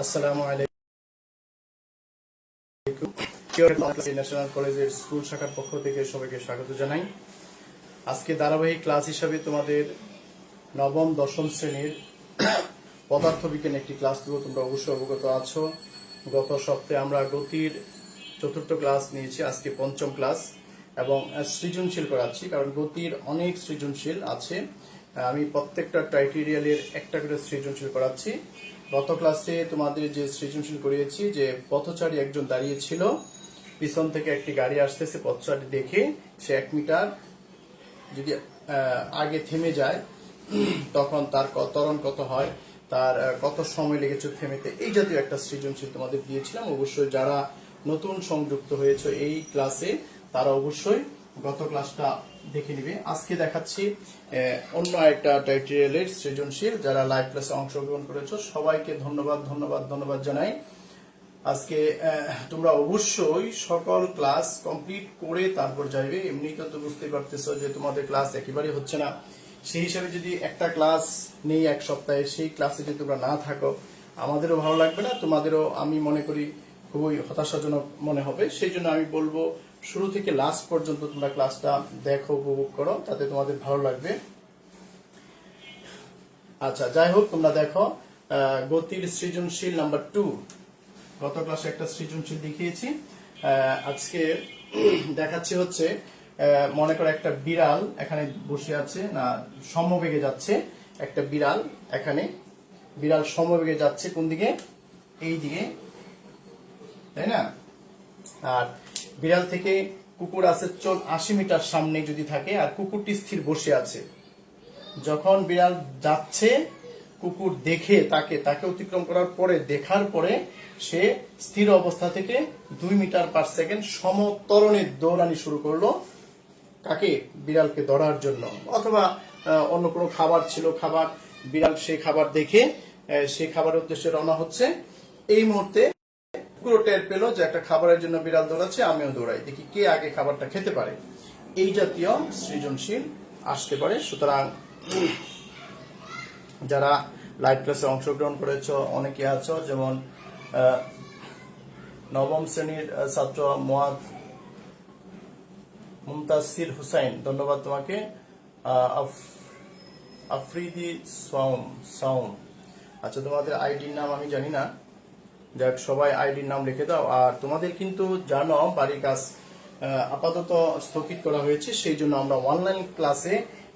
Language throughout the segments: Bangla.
আসসালামু আলাইকুম। ন্যাশনাল কলেজের স্কুল শাখার পক্ষ থেকে সবাইকে স্বাগত জানাই। আজকে ধারাবাহিক ক্লাস হিসাবে তোমাদের নবম দশম শ্রেণীর পদার্থবিজ্ঞান একটি ক্লাস দেবো। তোমরা অবশ্যই অবগত আছো, গত সপ্তাহে আমরা গতির চতুর্থ ক্লাস নিয়েছি, আজকে পঞ্চম ক্লাস এবং সৃজনশীল করাচ্ছি, কারণ গতির অনেক সৃজনশীল আছে। আমি প্রত্যেকটা টাইটেরিয়ালের একটা করে সৃজনশীল করাচ্ছি। গত ক্লাসে তোমাদের যে সৃজনশীল করিয়েছি, যে পথচারী একজন দাঁড়িয়ে ছিল, পিছন থেকে একটি গাড়ি আসতেছে, পথচারী দেখে সে 1 মিটার যদি আগে থেমে যায় তখন তার ত্বরণ কত হয়, তার কত সময় লেগেছে থেমেতে, এই জাতীয় একটা সৃজনশীল তোমাদের দিয়েছিলাম। অবশ্যই যারা নতুন সংযুক্ত হয়েছে এই ক্লাসে তারা অবশ্যই গত ক্লাসটা দেখে নিবে। আজকে দেখাচ্ছি অন্য একটা টাইটেরিয়ালের সৃজনশীল। যারা লাইভ ক্লাসে অংশগ্রহণ করেছো সবাইকে ধন্যবাদ জানাই। আজকে তোমরা অবশ্যই সকল ক্লাস কমপ্লিট করে তারপর যাইবে। এমনি তো বুঝতে পারতেছো যে তোমাদের ক্লাস একেবারেই হচ্ছে না। সেই হিসাবে যদি একটা ক্লাস নেই এক সপ্তাহে, সেই ক্লাসে যদি তোমরা না থাকো আমাদেরও ভালো লাগবে না, তোমাদেরও আমি মনে করি খুবই হতাশাজনক মনে হবে। সেই জন্য আমি বলবো শুরু থেকে লাস্ট পর্যন্ত তোমরা ক্লাসটা দেখো, উপভোগ করো, তাতে তোমাদের ভালো লাগবে। আচ্ছা, যাই হোক, তোমরা দেখো গতির সৃজনশীল নাম্বার 2। গত ক্লাসে একটা সৃজনশীল দেখিয়েছি, আজকে দেখাচ্ছি হচ্ছে মনে করো একটা বিড়াল এখানে বসে আছে, না সমবেগে যাচ্ছে একটা বিড়াল, এখানে বিড়াল সমবেগে যাচ্ছে কোন দিকে? এই দিকে, তাই না? আর বিড়াল থেকে কুকুর আছে 80 মিটার সামনে যদি থাকে, আর কুকুরটি স্থির বসে আছে। যখন বিড়াল যাচ্ছে, কুকুর দেখে তাকে অতিক্রম করার পরে, দেখার পরে সে স্থির অবস্থা থেকে 2 মিটার পার সেকেন্ড সমত্বরণে দৌড়ানি শুরু করলো। কাকে? বিড়ালকে ধরার জন্য, অথবা অন্য কোনো খাবার ছিল, খাবার, বিড়াল সেই খাবার দেখে সেই খাবারের উদ্দেশ্যে রওনা হচ্ছে। এই মুহূর্তে কুকুরও টের পেল যে একটা খাবারের জন্য বিড়াল দৌড়াচ্ছে, আমিও দৌড়াই, দেখি কে আগে খাবারটা খেতে পারে। এই জাতীয় সৃজনশীল আসতে পারে। সুতরাং যারা লাইভ ক্লাসে অংশগ্রহণ করেছ অনেকে আছো, যেমন নবম শ্রেণীর ছাত্র মুমতাসির হুসাইন, ধন্যবাদ তোমাকে। আফ্রিদি সাউম, আচ্ছা, তোমাদের আইডির নাম আমি জানি না, যাক সবাই আইডির নাম লিখে দাও। আর তোমাদের কিন্তু জানো বাড়ির কাজ আপাতত স্থগিত করা হয়েছে, সেই জন্য আমরা অনলাইন ক্লাসে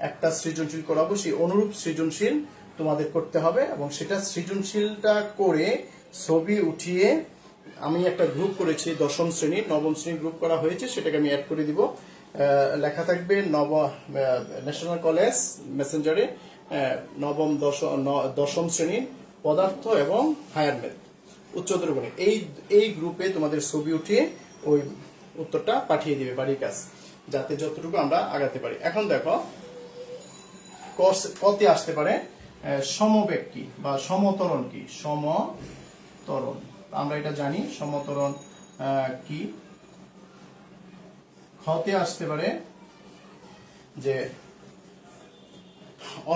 একটা সৃজনশীল করাবো। সেই অনুরূপ সৃজনশীল তোমাদের করতে হবে, এবং সেটা সৃজনশীলটা করে ছবি উঠিয়ে আমি একটা গ্রুপ করেছি, দশম শ্রেণীর নবম শ্রেণী গ্রুপ করা হয়েছে, সেটাকে আমি অ্যাড করে দিব। লেখা থাকবে ন্যাশনাল কলেজ মেসেঞ্জারে নবম দশম শ্রেণীর পদার্থ এবং হায়ার ম্যাথ উচ্চতর গণিত, এই গ্রুপে তোমাদের ছবি উঠিয়ে ওই উত্তরটা পাঠিয়ে দিবে বাড়ির কাজ, যাতে যতটুকু আমরা আগাতে পারি। এখন দেখো কতে আসতে পারে সমবেগ কি বা সমত্বরণ কি? সমত্বরণ আমরা এটা জানি, সমত্বরণ কি। ক্ষতে আসতে পারে যে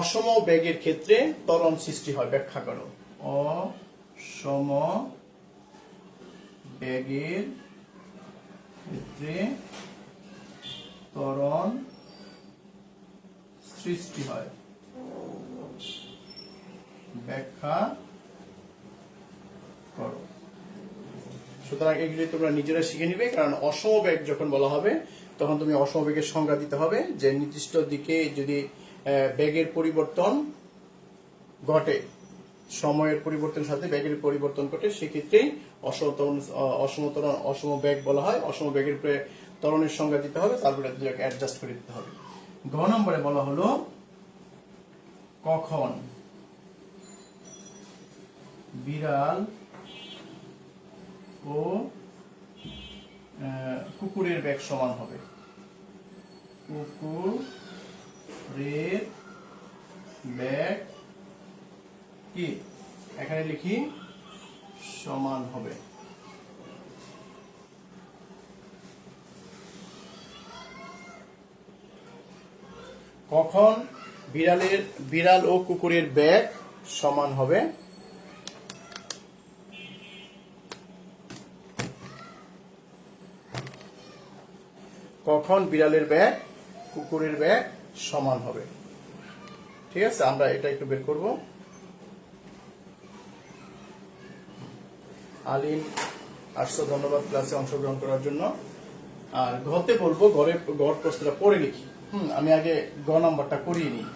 অসম বেগের ক্ষেত্রে ত্বরণ সৃষ্টি হয়, ব্যাখ্যা করো। অসম বেগের ক্ষেত্রে ত্বরণ সৃষ্টি হয়, ব্যাখ্যা করো। সুতরাং এগুলি তোমরা নিজেরা শিখে নিবে, কারণ অসমবেগ যখন বলা হবে তখন তুমি অসমবেগের সংজ্ঞা দিতে হবে, যে নির্দিষ্ট দিকে যদি বেগের পরিবর্তন ঘটে, সময়ের পরিবর্তনের সাথে বেগের পরিবর্তন ঘটে, সেক্ষেত্রেই অসম বেগ বলা হয়। অসম বেগের ত্বরণের সংজ্ঞা দিতে হবে, তারপরে দুটোকে অ্যাডজাস্ট করে দিতে হবে। ঘ নম্বরে বলা হলো কখন বিড়াল ও কুকুরের বেগ সমান হবে। কুকুরের বেগ কি? এখানে লিখি সমান হবে। কখন বিড়াল ও কুকুরের বেগ সমান হবে? কখন বিড়ালের ব্যাগ কুকুরের ব্যাগ সমান হবে। ঠিক আছে, আমরা এটা একটু বের করব। আলিম আসছো, ধন্যবাদ ক্লাসে অংশগ্রহণ করার জন্য। আর ঘতে বলবো, ঘর প্রশ্নটা পড়ে লিখি। আমি আগে গ নাম্বারটা করিয়ে নিই।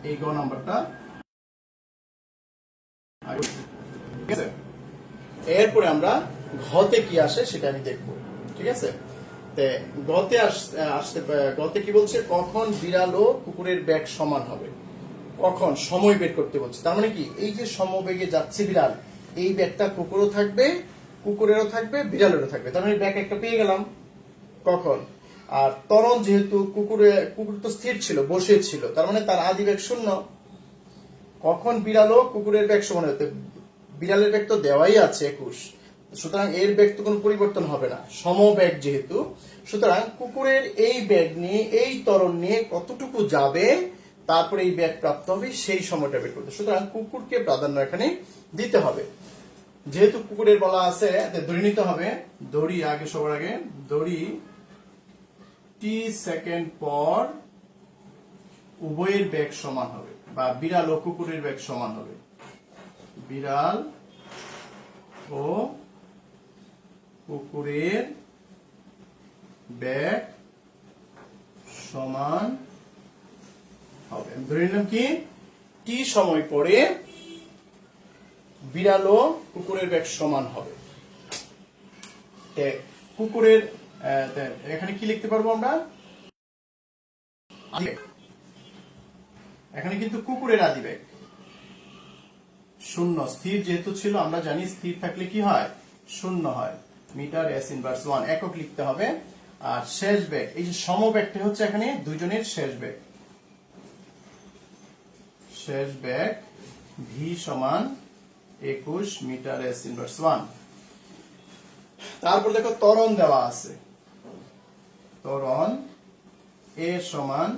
এই গ নাম্বারটা ঠিক আছে, এরপরে আমরা ঘতে কি আসে সেটা আমি দেখবো। ঠিক আছে, গতে কি বলছে, কখন বিড়াল ও কুকুরের ব্যাগ সমান হবে। কখন, সময় বের করতে বলছে। তার মানে কি, এই যে সমবেগে যাচ্ছে বিড়াল, এই ব্যাগটা কুকুরও থাকবে, কুকুরেরও থাকবে, বিড়ালেরও থাকবে। তার মানে ব্যাগ একটা পেয়ে গেলাম। কখন, আর ত্বরণ যেহেতু কুকুর তো স্থির ছিল, বসে ছিল, তার মানে তার আদি ব্যাগ 0। কখন বিড়াল ও কুকুরের ব্যাগ সমান হতে, বিড়ালের ব্যাগ তো দেওয়াই আছে 21, সুতরাং এর ব্যাগ তো কোনো পরিবর্তন হবে না, সমব্যাগ যেহেতু। সুতরাং কুকুরের এই ব্যাগ নিয়ে, এই ত্বরণ নিয়ে কতটুকু যাবে, তারপরে এই ব্যাগ প্রাপ্ত হবে, সেই সময়টা বের করতে। সুতরাং কুকুরকে প্রাধান্য এখানে দিতে হবে। যেহেতু কুকুরের বলা আছে, ধরে নিতে হবে, দড়ি আগে, সবার আগে দড়ি টি সেকেন্ড পর উভয়ের ব্যাগ সমান হবে, বা বিড়াল ও কুকুরের ব্যাগ সমান হবে। বিড়াল ও কুকুরের ব্যাগ সমান হবে। ধরে নিলাম কি, টি সময় পরে বিড়াল ও কুকুরের ব্যাগ সমান হবে। কুকুরের এখানে কি লিখতে পারবো আমরা, এখানে কিন্তু কুকুরের আদি ব্যাগ 0, স্থির যেহেতু ছিল, আমরা জানি স্থির থাকলে কি হয়, 0 হয়। মিটার S ইনভার্স 1 একক লিখতে হবে। আর শেষ ব্যাগ, এই যে সমব্যাগটা হচ্ছে এখানে দুইজনের শেষ ব্যাগ। শেষ ব্যাগ V সমান 21 মিটার S ইনভার্স 1। তারপর দেখো ত্বরণ দেওয়া আছে, ত্বরণ A সমান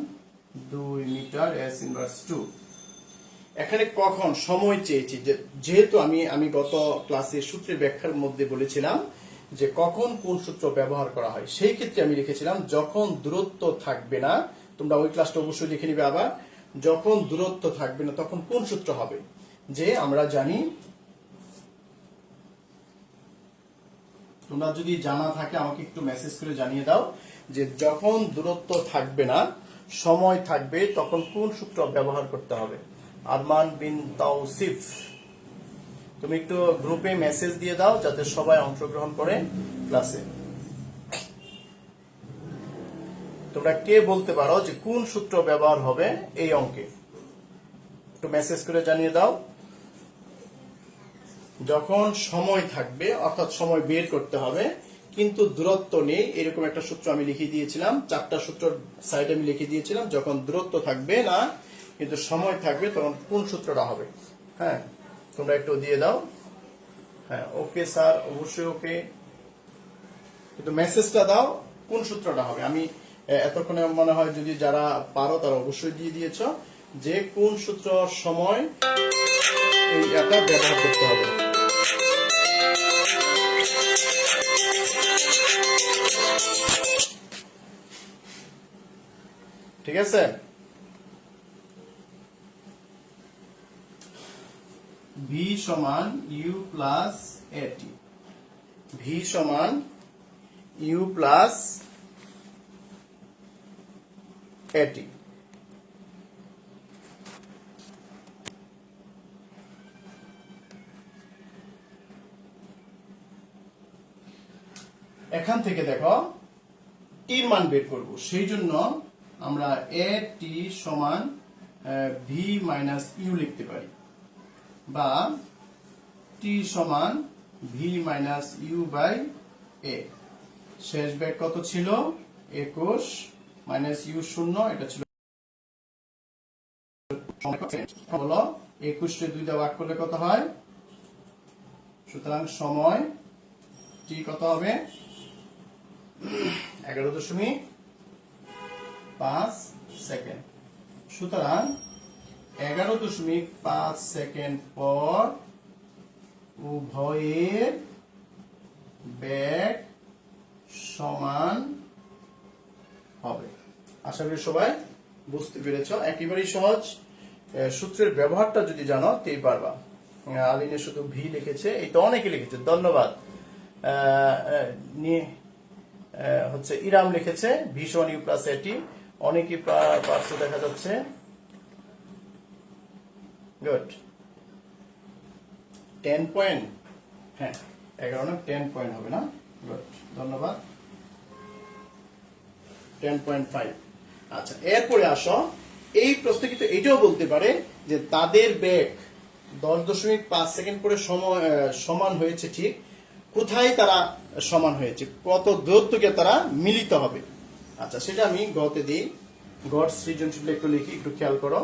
2 মিটার S ইনভার্স 2। এখানে কখন, সময় চেয়েছি, যেহেতু আমি গত ক্লাসে সূত্রের ব্যাখ্যার মধ্যে বলেছিলাম যে কখন কোন সূত্র ব্যবহার করা হয়, সেই ক্ষেত্রে আমি লিখেছিলাম যখন দূরত্ব থাকবে না। তোমরা ওই ক্লাসটা অবশ্যই লিখে নিবে আবার। যখন দূরত্ব থাকবে না তখন কোন সূত্র হবে, যে আমরা জানি, তোমরা যদি জানা থাকে আমাকে একটু মেসেজ করে জানিয়ে দাও, যে যখন দূরত্ব থাকবে না, সময় থাকবে, তখন কোন সূত্র ব্যবহার করতে হবে। আরমান বিন তাওসিফ, তুমি একটু গ্রুপে মেসেজ দিয়ে দাও যাতে সবাই অংশগ্রহণ করে ক্লাসে। তোমরা কে বলতে পারো যে কোন সূত্র ব্যবহার হবে এই অঙ্কে, একটু মেসেজ করে জানিয়ে দাও। যখন সময় থাকবে, অর্থাৎ সময় বের করতে হবে কিন্তু দূরত্ব নেই, এরকম একটা সূত্র আমি লিখে দিয়েছিলাম, 4টা সূত্র সাইডে আমি লিখে দিয়েছিলাম। যখন দূরত্ব থাকবে না কিন্তু সময় থাকবে, তখন কোন সূত্রটা হবে। হ্যাঁ, তোমরা একটু দিয়ে দাও। হ্যাঁ, ওকে স্যার, অবশ্যই ওকে, কিন্তু মেসেজটা দাও কোন সূত্রটা হবে। আমি এতক্ষণে মনে হয় যদি যারা পারো তারা অবশ্যই দিয়ে দিয়েছ, যে কোন সূত্র সময় এই এটা ব্যবহার করতে হবে। ঠিক আছে, V সমান U প্লাস AT, V সমান U প্লাস AT। এখান থেকে দেখো টির মান বের করব, সেই জন্য আমরা AT সমান V মাইনাস ইউ লিখতে পারি, বা T সমান V minus U by A। শেষ ব্যাগ কত ছিল, 21 মাইনাস ইউ 0, এটা ছিল হলো 21 কে 2 দিয়ে ভাগ করলে কত হয়, সুতরাং সময় T কত হবে, 11.5 সেকেন্ড। সুতরাং 11.5 সেকেন্ড পর উভয়ের বেগ সমান হবে। আশা করি সবাই বুঝতে পেরেছ। একেবারেই সহজ, সূত্রের ব্যবহারটা যদি জানো তেই পারবা। আলিনে শুধু ভি লিখেছে, এই তো অনেকে লিখেছে, ধন্যবাদ। হচ্ছে ইরাম লিখেছে ভি সমান ইউ প্লাস এটি, অনেকেই পারছে দেখা যাচ্ছে। গুড। 10 পয়েন্ট, হ্যাঁ 11 না 10 পয়েন্ট হবে না? গুড, ধন্যবাদ। 10.5। আচ্ছা, এরপরে আসো, এই প্রশ্ন কিন্তু এটাও বলতে পারে যে তাদের বেগ 10.5 সেকেন্ড করে সমান হয়েছে, ঠিক কোথায় তারা সমান হয়েছে, কত দূরত্বকে তারা মিলিত হবে। আচ্ছা, সেটা আমি গতে দিই। গড সৃজনশীল একটু লিখি, একটু খেয়াল করো।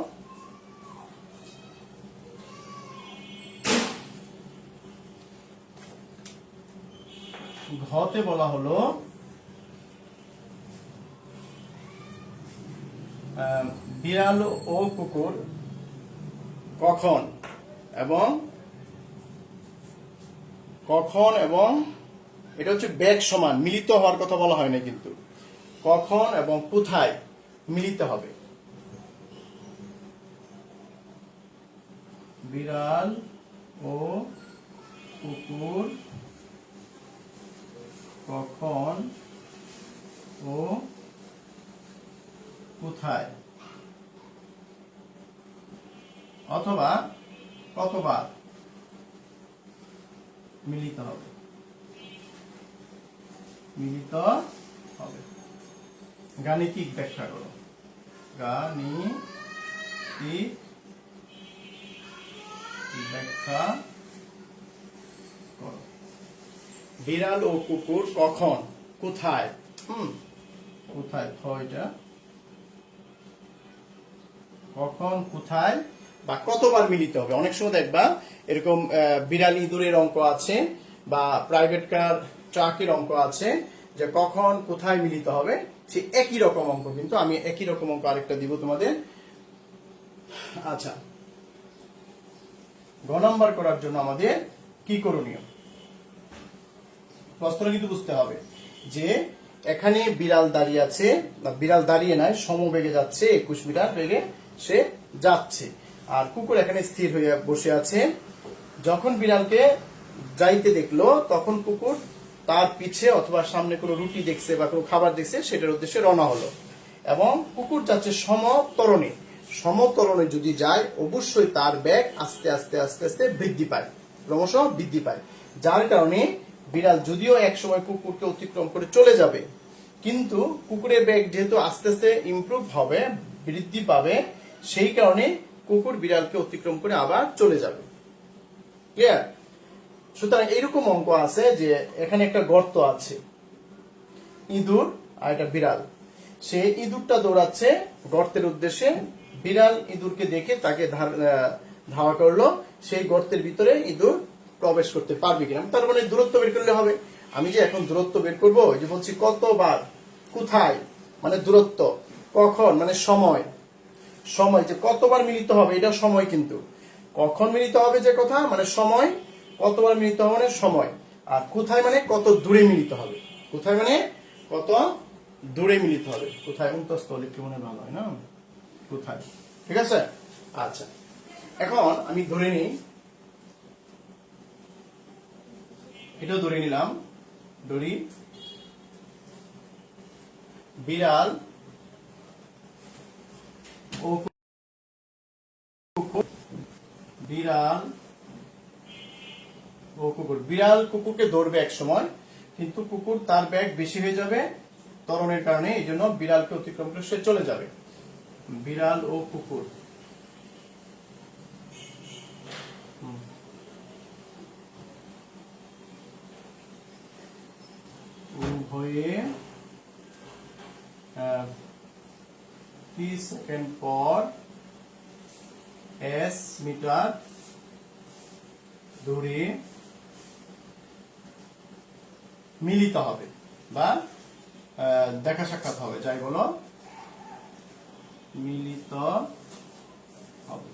ঘতে বলা হলো বিড়াল ও কুকুর কখন এবং এটা হচ্ছে বেগ সমান, মিলিত হওয়ার কথা বলা হয় না কিন্তু, কখন এবং কোথায় মিলিত হবে। বিড়াল ও কুকুর কখন ও কোথায় অথবা কতবার মিলিত হবে। গাণিতিক ব্যাখ্যা করো। গাণিতিক ব্যাখ্যা করো। বিড়াল ও কুকুর কখন কোথায়, কোথায় এটা, কখন কোথায় বা কতবার মিলিত হবে। অনেক সময় দেখবা এরকম বিড়াল ইঁদুরের অঙ্ক আছে বা প্রাইভেট কার ট্রাকের অঙ্ক আছে, যে কখন কোথায় মিলিত হবে, সে একই রকম অঙ্ক, কিন্তু আমি একই রকম অঙ্ক আরেকটা দিব তোমাদের। আচ্ছা, গ নাম্বার করার জন্য আমাদের কি করণীয়, প্রশ্নটা কিন্তু বুঝতে হবে যে এখানে বিড়াল দাঁড়িয়ে আছে, বিড়াল দাঁড়িয়ে নাই, সমবেগে যাচ্ছে, 21 মিটার বেগে সে যাচ্ছে, আর কুকুর এখানে স্থির হয়ে বসে আছে। যখন বিড়ালকে যাইতে দেখলো, তখন কুকুর তার পিছে অথবা সামনে কোনো রুটি দেখছে বা কোনো খাবার দেখছে, সেটার উদ্দেশ্যে রওনা হলো, এবং কুকুর যাচ্ছে সমতরণে যদি যায়, অবশ্যই তার বেগ আস্তে আস্তে আস্তে আস্তে বৃদ্ধি পায়, ক্রমশ বৃদ্ধি পায়, যার কারণে বিড়াল যদিও এক সময় কুকুরকে অতিক্রম করে চলে যাবে, কিন্তু কুকুরের বেগ যেহেতু আস্তে আস্তে ইমপ্রুভ হবে, বৃদ্ধি পাবে, সেই কারণে কুকুর বিড়ালকে অতিক্রম করে আবার চলে যাবে। ক্লিয়ার? সুতরাং এইরকম অঙ্ক আছে যে এখানে একটা গর্ত আছে, ইঁদুর আর একটা বিড়াল, সে ইঁদুরটা দৌড়াচ্ছে গর্তের উদ্দেশ্যে, বিড়াল ইঁদুরকে দেখে তাকে ধাওয়া করলো, সেই গর্তের ভিতরে ইঁদুর প্রবেশ করতে পারবে কিনা, তার মানে দূরত্ব বের করলে হবে। আমি যে এখন দূরত্ব বের করবো, এই যে বলছি কতবার, কোথায় মানে দূরত্ব, কখন মানে সময় যে কতবার মিলিত হবে এটা সময়, কিন্তু কখন মিলিত হবে যে কথা মানে সময়, কতবার মিলিত হবে মানে সময়, আর কোথায় মানে কত দূরে মিলিত হবে, কোথায় মানে কত দূরে মিলিত হবে। কোথায় অন্তস্থ লিখতে মনে ভালো হয় না, কোথায়, ঠিক আছে। আচ্ছা, এখন আমি ধরে নিই, এটাও ধরে নিলাম, ধরি বিড়াল ও কুকুর, বিড়াল কুকুরকে ধরবে এক সময়, কিন্তু কুকুর তার ব্যাগ বেশি হয়ে যাবে ত্বরণের কারণে, এই জন্য বিড়ালকে অতিক্রম করে সে চলে যাবে। বিড়াল ও কুকুর উভয়ে 30 সেকেন্ড পর s মিটার দূরে মিলিত হবে বা দেখা সাক্ষাৎ হবে, যাই বলো, মিলিত হবে।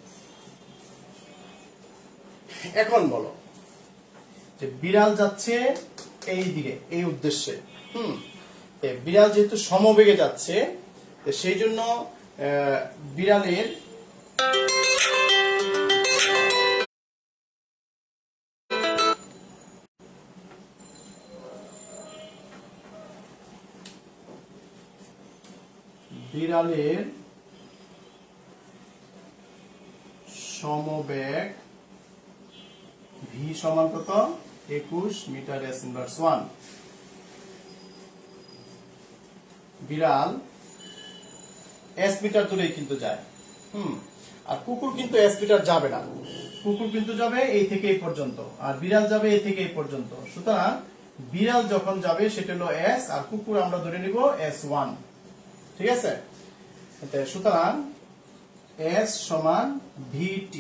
এখন বলো যে বিড়াল যাচ্ছে এই দিকে, এই উদ্দেশ্যে, বিড়াল যেহেতু সমবেগে যাচ্ছে, সেই জন্য বিড়ালের সমবেগ ভি সমান কত 21 মিটার s ইনভার্স 1। বিড়াল s মিটার দূরে কিন্তু যায়, আর কুকুর কিন্তু s মিটার যাবে না। কুকুর কিন্তু যাবে এই থেকে এই পর্যন্ত, আর বিড়াল যাবে এই থেকে এই পর্যন্ত। সুতরাং বিড়াল যখন যাবে সেটা হলো s, আর কুকুর আমরা ধরে নিব s1। ঠিক আছে? সুতরাং s সমান vt।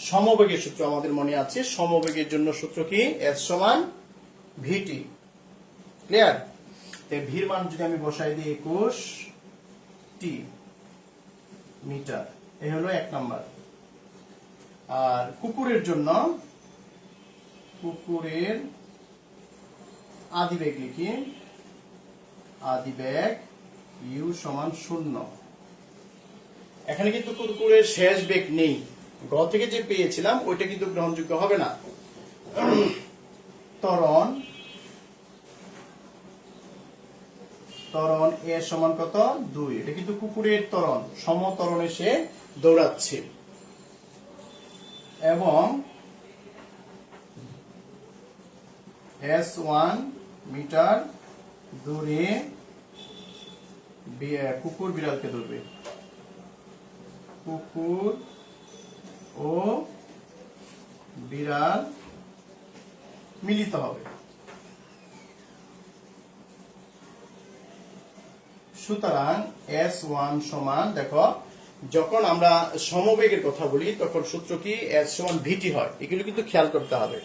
সমবেগের সূত্র আমাদের মনে আছে, সমবেগের জন্য সূত্র কি? s সমান vt। ক্লিয়ার? ভির মান যদি আমি বসাই দিই 21 t মিটার, এই হলো 1 নাম্বার। আর কুকুরের জন্য, কুকুরের আদিবেগ লিখি, আদিবেগ u সমান 0। এখানে কিন্তু কুকুরের শেষ বেগ নেই, গ থেকে যে পেয়েছিলাম ওইটা কিন্তু গ্রহণযোগ্য হবে না। ত্বরণ এ সমান কত 2। এটা কিন্তু কুকুরের ত্বরণ, সমত্বরণে সে দৌড়াচ্ছে। এবং s1 মিটার দূরে কুকুর বিড়ালকে ধরবে। কুকুর ও বিড়াল মিলিত হবে। সুতরাং s1 সমান, দেখো যখন আমরা সমবেগের কথা বলি তখন সূত্র কি? s সমান vt হয়। এগুলো কিন্তু খেয়াল করতে হবে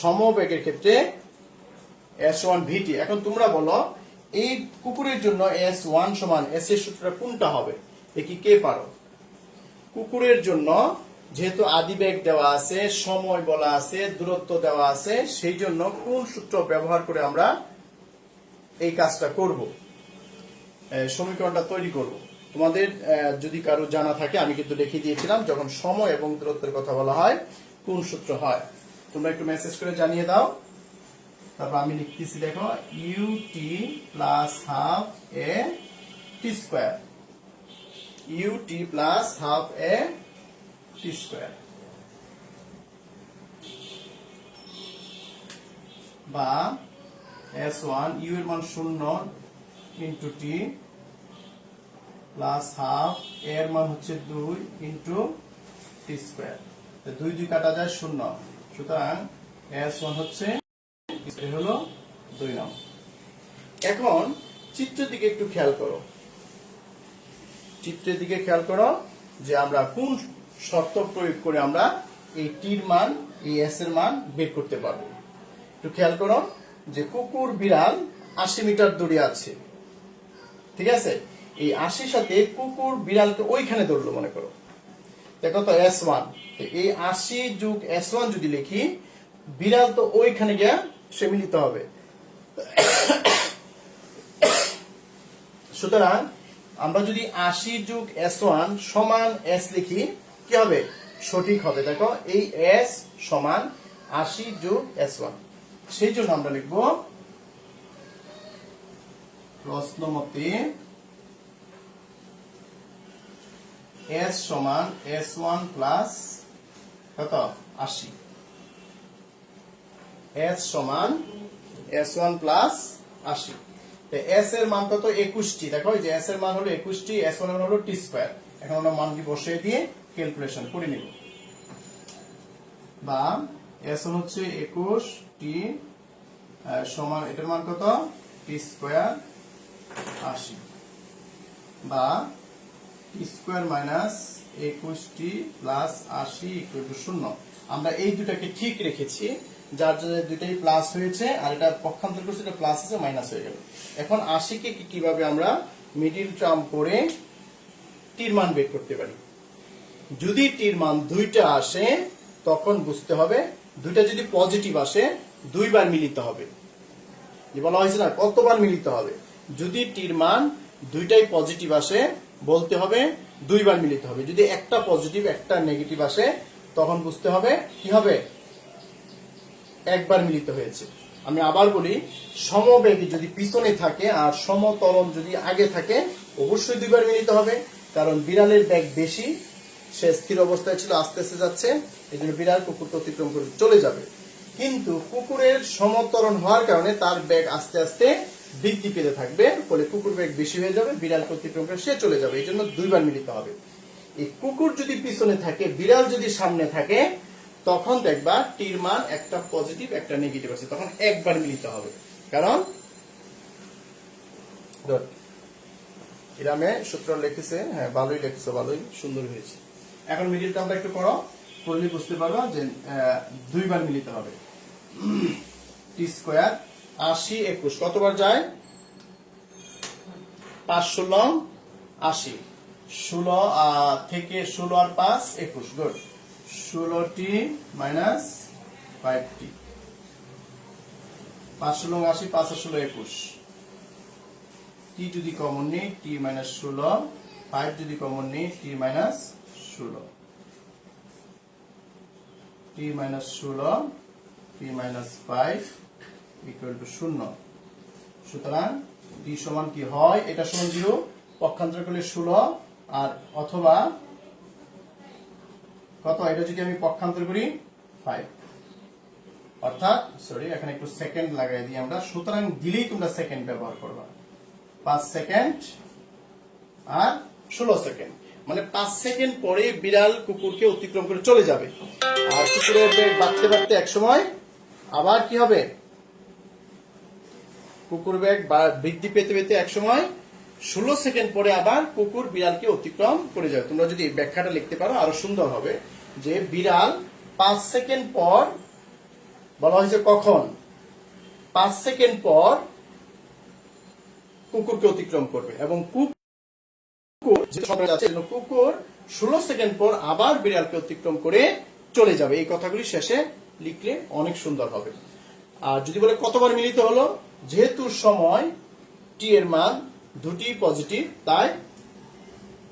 সমবেগের ক্ষেত্রে s সমান vt। এখন তোমরা বলো এই কুকুরের জন্য s1 সমান s এর সূত্রটা কোনটা হবে? এ কি কে পারো? কুকুরের জন্য যেহেতু আদিবেগ দেওয়া আছে, সময় বলা আছে, দূরত্ব দেওয়া আছে, সেই জন্য কোন সূত্র ব্যবহার করে আমরা এই কাজটা করব, সমীকরণটা তৈরি করব? তোমাদের যদি কারো জানা থাকে, আমি কিন্তু লিখে দিয়েছিলাম যখন সময় এবং দূরত্বের কথা বলা হয় কোন সূত্র হয়। তোমরা একটু মেসেজ করে জানিয়ে দাও। তারপর আমি লিখতেছি, দেখো ut প্লাস হাফ এ টি স্কোয়ার, ut প্লাস হাফ এ টি স্কোয়ার, বা s1 u এর মান 0 ইন্টু টি প্লাস হাফ এর মান হচ্ছে 2 ইন্টু টি স্কোয়ার। 2 2 কাটা যায় 0, সুতরাং s1 হচ্ছে হলো 2 নম্বর। এখন চিত্রের দিকে একটু খেয়াল করো, চিত্রের দিকে খেয়াল করো যে আমরা কোন শর্ত প্রয়োগ করে আমরা এই টির মান, এই s এর মান বের করতে পারবো। একটু খেয়াল করো যে কুকুর বিড়াল 80 মিটার দূরে আছে, ঠিক আছে? এই 80 সাথে কুকুর বিড়ালকে ওইখানে ধরলো মনে করো, দেখো তো s1। এই 80 যোগ s1 যদি লিখি, বিড়াল তো ওইখানে গিয়া সে মিলিত হবে। সুতরাং আমরা যদি 80 যোগ s1 সমান s লিখি, কি হবে? সঠিক হবে। দেখো এই s সমান 80 যোগ s1, সেই জন্য আমরা লিখব প্রশ্ন মতে s সমান s1 প্লাস কত 80। s সমান s1 প্লাস 80। s এর মান কত? 21টি। দেখো এই যে s এর মান হলো 21টি, s1 এর হলো টি স্কয়ার। এখন আমরা মানটি বসিয়ে দিয়ে ক্যালকুলেশন করে নেব। বা s1 হচ্ছে 21টি সমান, এটার মান কত? টি স্কয়ার 80, বা টি স্কয়ার মাইনাস 21টি প্লাস 80 ইকুয়াল টু 0। আমরা এই দুটাকে ঠিক রেখেছি, যার জন্য দুটাই প্লাস হয়েছে, আর এটা পক্ষান্তর করছে, এটা প্লাস আছে মাইনাস হয়ে গেল। এখন 80 কে কিভাবে আমরা মিডিল টার্ম করে টির মান বের করতে পারি? যদি টির মান 2টা আসে তখন বুঝতে হবে, 2টা যদি পজিটিভ আসে 2বার মিলিত হবে। যে বলা হয়েছে না কতবার মিলিত হবে, যদি টির মান দুইটাই পজিটিভ আসে বলতে হবে দুইবার মিলিত হবে, যদি একটা পজিটিভ একটা নেগেটিভ আসে তখন বুঝতে হবে কি হবে একবার মিলিত হয়েছে। আমি আবার বলি, সমবেগে যদি পিছনে থাকে আর সমতরণ যদি আগে থাকে অবশ্যই দুইবার মিলিত হবে, কারণ বিড়ালের বেগ বেশি, সে স্থির অবস্থায় ছিল আস্তে আস্তে যাচ্ছে, এই জন্য বিড়াল কুকুরকে অতিক্রম করে চলে যাবে। কিন্তু কুকুরের সমতরণ হওয়ার কারণে তার বেগ আস্তে আস্তে বৃদ্ধি পেতে থাকবে, ফলে কুকুর বেগ বেশি হয়ে যাবে, বিড়ালকে অতিক্রম করে সে চলে যাবে, এই জন্য দুইবার মিলিত হবে। এই কুকুর যদি পিছনে থাকে বিড়াল যদি সামনে থাকে তখন দেখবা টির মান একটা পজিটিভ একটা নেগেটিভ আছে, তখন একবার মিলিত হবে। কারণ ইরামে সূত্র লিখেছে, হ্যাঁ ভালোই লিখেছো, ভালোই সুন্দর হয়েছে। এখন মিডিল টার্মটা একটু করো, করলে বুঝতে পারবা যে দুইবার মিলিত হবে। টি স্কোয়ার 80 21 কতবার যায়? 5 16 80, 16 থেকে 16 আর 5 21, গুড। 16t মাইনাস 5t, 5 16 80, 5 আর 16 21, টি যদি কমন নেই টি মাইনাস 16, 5 যদি কমন নেই T minus 16, T minus 16 T minus 5 equal to 0। সুতরাং টি সমান কি হয়? এটা সমান 0, পক্ষান্তর করলে 16 আর অথবা কত, এটা যদি আমি পক্ষান্তর করি 5, অর্থাৎ সরি এখানে একটু সেকেন্ড লাগাই দিই আমরা, সুতরাং দিলেই তোমরা সেকেন্ড ব্যবহার করবা, 5 সেকেন্ড আর 16 সেকেন্ড, মানে 5 সেকেন্ড পরে বিড়াল কুকুরকে অতিক্রম করে চলে যাবে। আর কুকুরের বেগ বাড়তে বাড়তে এক সময় আবার কি হবে, কুকুর বেগ বৃদ্ধি পেতে পেতে এক সময় 16 সেকেন্ড পরে আবার কুকুর বিড়ালকে অতিক্রম করে যাবে। তোমরা যদি এই ব্যাখ্যাটা লিখতে পারো আরো সুন্দর হবে, যে বিড়াল 5 সেকেন্ড পর, বলা হয়েছে কখন, 5 সেকেন্ড পর কুকুরকে অতিক্রম করবে, এবং কুকুর 16 সেকেন্ড পর আবার বিড়ালকে অতিক্রম করে চলে যাবে। এই কথাগুলি শেষে লিখলে অনেক সুন্দর হবে। আর যদি বলে কতবার মিলিত হলো, যেহেতু সময় টি এর মান দুটি পজিটিভ, তাই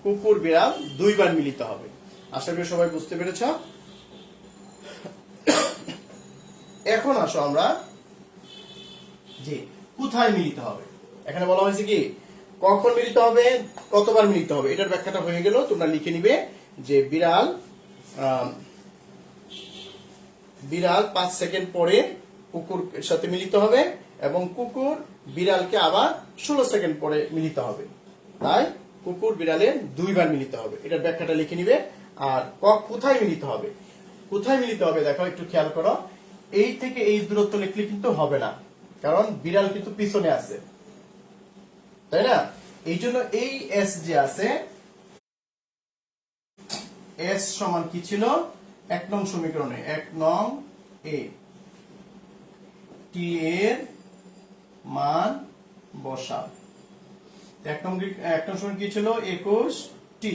কুকুর বিড়াল দুইবার মিলিত হবে। আশা করি সবাই বুঝতে পেরেছ। এখন আসো আমরা যে কোথায় মিলিত হবে। এখানে বলা হয়েছে কি কখন মিলিত হবে, কতবার মিলিত হবে, এটার ব্যাখ্যাটা হয়ে গেল। তোমরা লিখে নিবে যে বিড়াল 5 সেকেন্ড পরে কুকুরের সাথে মিলিত হবে এবং কুকুর বিড়ালকে আবার 16 সেকেন্ড পরে মিলিত হবে, তাই কুকুর বিড়ালের দুইবার মিলিত হবে। এটার ব্যাখ্যাটা লিখে নিবে। আর কোথায় মিলিত হবে, কোথায় মিলিত হবে দেখো একটু খেয়াল করো, এই থেকে এই দূরত্ব লিখলে কিন্তু হবে না, কারণ বিড়াল কিন্তু পিছনে আছে, তাই না? এই জন্য এই এস যে আছে, এস সমান কি ছিল 1 নং সমীকরণে, 1 নং এ টি এর মান বসাও। 1 নং সমীকরণ কি ছিল 21 টি,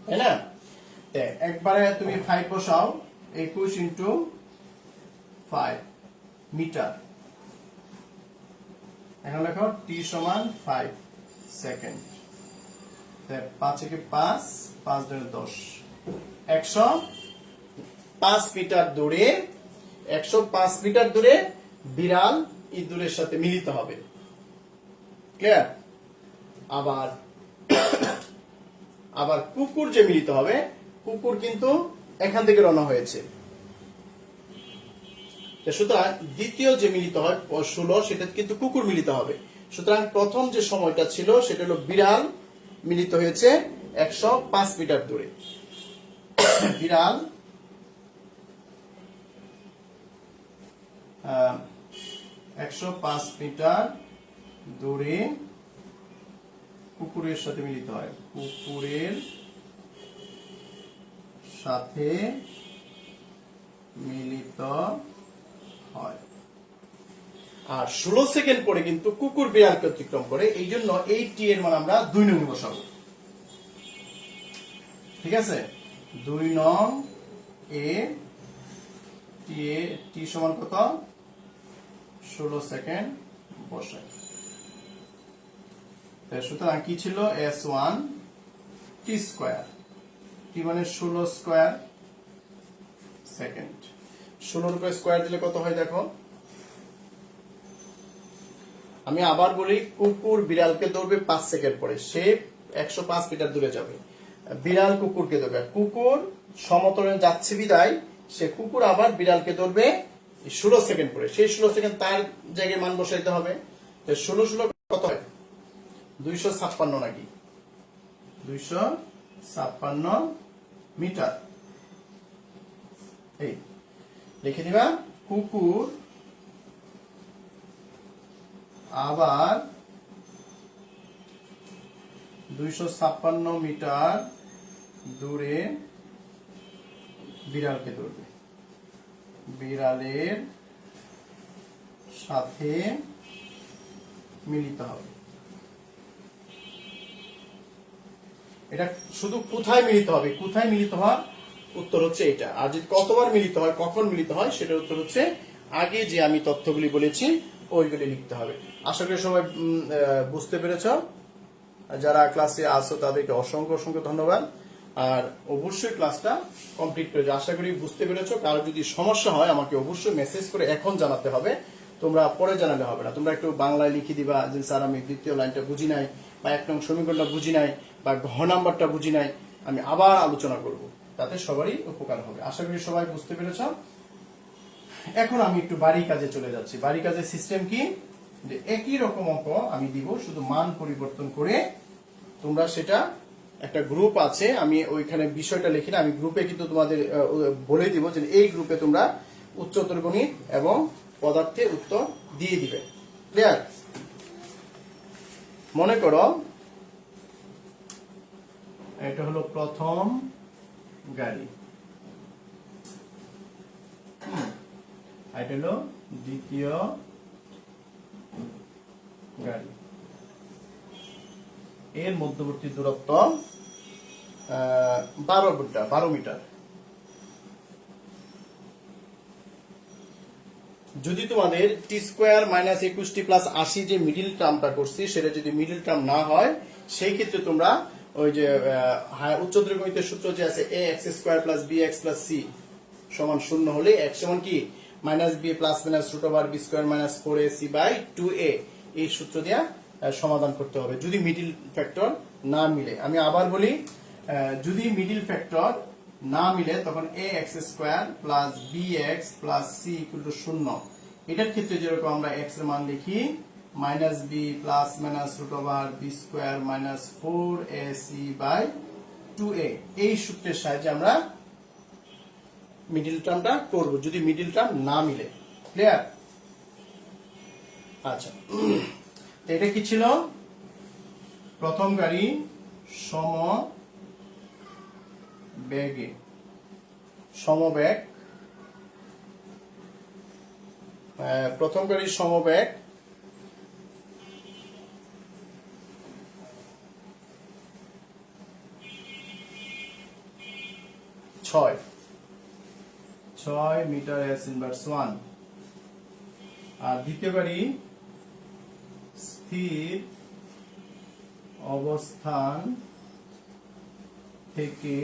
তাই না? একবারে তুমি 5 বসাও, 21 ইন্টু 5 মিটার। এখন লেখো টি সমান 5 সেকেন্ড, 5 থেকে 5, 5 ধরে 10, 105 মিটার দূরে, 105 মিটার দূরে বিড়াল ইঁদুরের সাথে মিলিত হবে। ক্লিয়ার? আবার কুকুর যে মিলিত হবে, কুকুর কিন্তু এখান থেকে রওনা হয়েছে, সুতরাং দ্বিতীয় যে মিলিত হয় 16, সেটা কিন্তু কুকুর মিলিত হবে। সুতরাং প্রথম যে সময়টা ছিল সেটা হলো বিড়াল মিলিত হয়েছে 105 মিটার দূরে। বিড়াল 105 মিটার দূরে কুকুরের সাথে মিলিত হয়, কুকুরের সাথে মিলিত হয়। আর 16 সেকেন্ড পরে কিন্তু কুকুর বিড়ালকে অতিক্রম করে, এই জন্য এই টি এর মান আমরা 2 নং বসাবো। ঠিক আছে, 2 নং এ টি সমান কত 16 সেকেন্ড বসাই। সুতরাং কি ছিল S1 টি স্কয়ার, টি মানে 16 স্কয়ার সেকেন্ড। 16 উপরে স্কয়ার দিলে কত হয় দেখো। আমি আবার বলি, কুকুর বিড়ালকে দৌড়বে 5 সেকেন্ড পরে, সে 105 মিটার দূরে যাবে। বিড়াল কুকুরকে দৌড়বে, কুকুর সমতলে যাচ্ছে বিদায় সে কুকুর আবার বিড়ালকে দৌড়বে 16 সেকেন্ড পরে, সেই 16 সেকেন্ড তার জায়গায় মান বসাইতে হবে। 16 কত হয়? 256 নাকি? 256 মিটার। এই লিখে দিবা, কুকুর আবার 256 মিটার দূরে বিড়ালকে দৌড়বে, বিড়ালের সাথে মিলিত হবে। এটা শুধু কোথায় মিলিত হবে, কোথায় মিলিত হওয়ার উত্তর হচ্ছে এটা। আর যদি কতবার মিলিত হয়, কখন মিলিত হয়, সেটার উত্তর হচ্ছে আগে যে আমি তথ্যগুলি বলেছি ওইগুলি লিখতে হবে। আশা করি সবাই বুঝতে পেরেছ। যারা ক্লাসে আসো তাদেরকে অসংখ্য অসংখ্য ধন্যবাদ। আর অবশ্যই ক্লাসটা কমপ্লিট করে যাও। আশা করি বুঝতে পেরেছো। কারো যদি সমস্যা হয় আমাকে অবশ্যই মেসেজ করে এখন জানাতে হবে, তোমরা পরে জানালে হবে না। তোমরা একটু বাংলায় লিখে দিবা যে স্যার আমি দ্বিতীয় লাইনটা বুঝি নাই, বা 1 নং সমীকরণটা বুঝি নাই, বা ঘ নাম্বারটা বুঝি নাই, আমি আবার আলোচনা করব, তাতে সবারই উপকার হবে। আশা করি সবাই বুঝতে পেরেছ। এখন আমি একটু বাড়ি কাজে চলে যাচ্ছি। বাড়ি কাজের সিস্টেম কি, যে একই রকম অঙ্ক আমি দিব, শুধু মান পরিবর্তন করে তোমরা সেটা, একটা গ্রুপ আছে, আমি ওইখানে বিষয়টা লিখি না, আমি গ্রুপে কিন্তু তোমাদের বলে দিব যে এই গ্রুপে তোমরা উচ্চতর গণিত এবং পদার্থের উত্তর দিয়ে দিবে। ক্লিয়ার? মনে করো এটা হলো প্রথম গাড়ি, এটা হলো দ্বিতীয় গাড়ি, এর মধ্যবর্তী দূরত্ব 12 মিটার। যদি তোমাদের টি স্কোয়ার মাইনাস 21টি প্লাস 80 যে মিডিল টার্মটা করছি সেটা যদি মিডিল টার্ম না হয়, সেই ক্ষেত্রে তোমরা ওই যে উচ্চতর গণিতের সূত্র যে আছে a x square plus b x plus c সমান 0 হলে x সমান কি minus b plus minus root over b square minus 4ac by 2a, এই সূত্র দিয়ে সমাধান করতে হবে যদি মিডিল ফ্যাক্টর না মিলে। আমি আবার বলি, যদি মিডিল ফ্যাক্টর না মিলে তখন ax square plus bx plus c equal to 0। এটার ক্ষেত্রে যেরকম আমরা x এর মান লিখি minus b plus minus root over b square minus 4ac by 2a, এই সূত্রের সাহায্যে আমরা মিডিল টার্মটা করব যদি মিডিল টার্ম না মিলে। ক্লিয়ার? আচ্ছা, এটা কি ছিল? প্রথম গাড়ি সমবেগ, প্রথম গাড়ির সমবেগ 6 মিটার s ইনভার্স 1। আর দ্বিতীয় গাড়ি স্থির অবস্থান থেকে,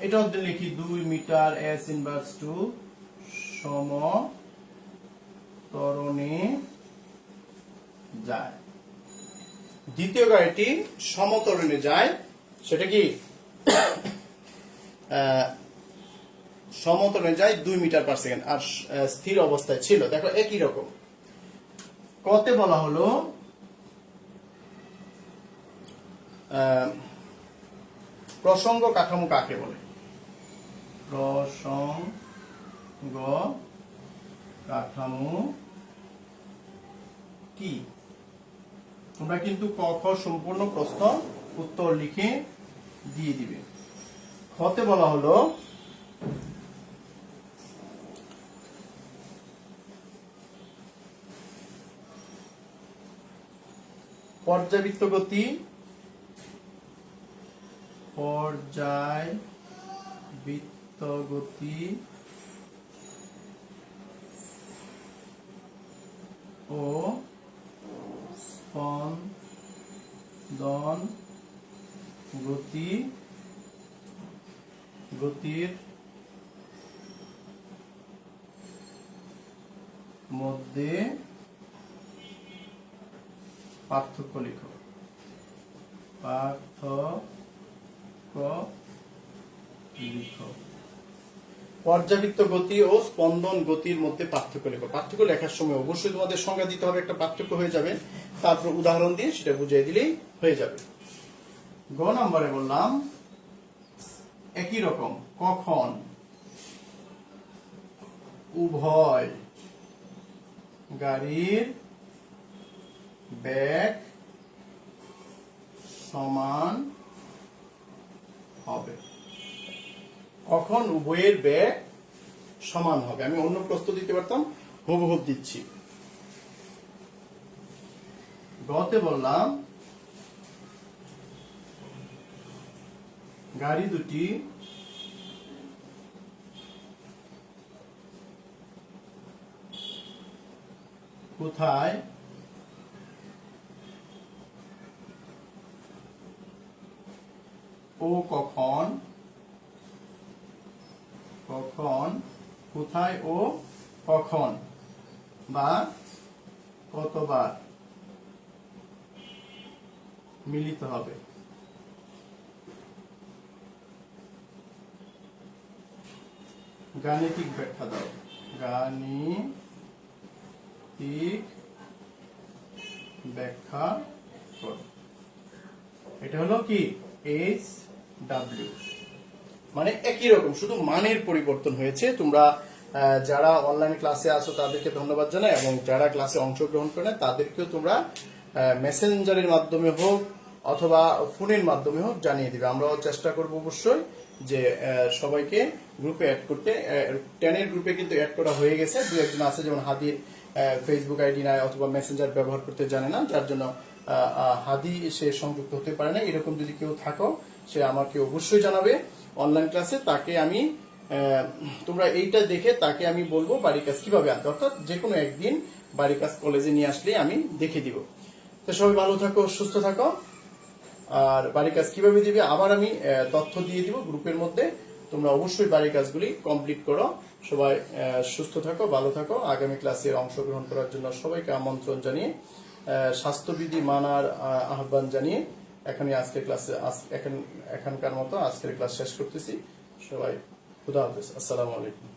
এটা লিখি 2 মিটার s ইনভার্স 2 সমতরণে যায়। দ্বিতীয় গাড়িটি সমতরণে যায়, সেটা কি সমতরণে যায় 2 মিটার পার সেকেন্ড, আর স্থির অবস্থায় ছিল। দেখো একই রকম। কতে বলা হলো প্রসঙ্গ কাঠামো কাকে বলে? প্রসঙ্গ কাঠামো কি? তোমরা কিন্তু ক খ সম্পূর্ণ প্রশ্ন উত্তর লিখে দিয়ে দিবে। খতে বলা হলো পর্যাবৃত্ত গতি, পর্যায়বৃত্ত গতি ও স্পন্দন গতির মধ্যে পার্থক্য লিখো। পর্যাবৃত্ত গতি ও স্পন্দন গতির মধ্যে পার্থক্য লেখো। পার্থক্য লেখার সময় অবশ্যই তোমাদের সংজ্ঞা দিতে হবে, একটা পার্থক্য হয়ে যাবে, তারপর উদাহরণ দিয়ে সেটা বুঝিয়ে দিলেই হয়ে যাবে। গ নম্বরে বললাম একই রকম কখন উভয় গাড়ির বেগ সমান হবে। কখন উভয়ের বেগ সমান হবে, আমি অন্য প্রশ্ন দিতে পারতাম, হুবহু দিচ্ছি। গতে বললাম গাড়ি দুটি কোথায় ও কখন কোথায় ও কখন বা কতবার মিলিত হবে। গাণিতিক ব্যাখ্যা দাও। গাণিতিক ব্যাখ্যা করো। এটা হলো কি HW, মানে একই রকম, শুধু মানের পরিবর্তন হয়েছে। তোমরা যারা অনলাইন ক্লাসে আছো তাদেরকে ধন্যবাদ জানাই, এবং যারা ক্লাসে অংশগ্রহণ করে না তাদেরকেও তোমরা মেসেঞ্জারের মাধ্যমে হোক অথবা ফোনের মাধ্যমে হোক জানিয়ে দিবে। আমরাও চেষ্টা করব অবশ্যই যে সবাইকে গ্রুপে অ্যাড করতে। 10 গ্রুপে কিন্তু অ্যাড করা হয়ে গেছে, দু একজন আছে যেমন হাদির ফেসবুক আইডি নাই অথবা মেসেঞ্জার ব্যবহার করতে জানে না, যার জন্য হাদি সে সংযুক্ত হতে পারে না। এরকম যদি কেউ থাকো সে আমাকে অবশ্যই জানাবে অনলাইন ক্লাসে, তাকে আমি তোমরা এইটা দেখে তাকে আমি বলবো বাড়ির কাজ কিভাবে আনতে, অর্থাৎ যে কোনো একদিন বাড়ির কাজ কলেজে নিয়ে আসলে আমি দেখে দিব। তো সবাই ভালো থাকো, সুস্থ থাকো। আর বাড়ির কাজ কিভাবে দিবে আবার আমি তথ্য দিয়ে দিব গ্রুপের মধ্যে, তোমরা অবশ্যই বাড়ির কাজগুলি কমপ্লিট করো। সবাই সুস্থ থাকো, ভালো থাকো। আগামী ক্লাসে অংশগ্রহণ করার জন্য সবাইকে আমন্ত্রণ জানিয়ে স্বাস্থ্যবিধি মানার আহ্বান জানিয়ে এখনকার মতো আজকের ক্লাস শেষ করতেছি। সবাই খুদা হাফেজ, আসসালামু আলাইকুম।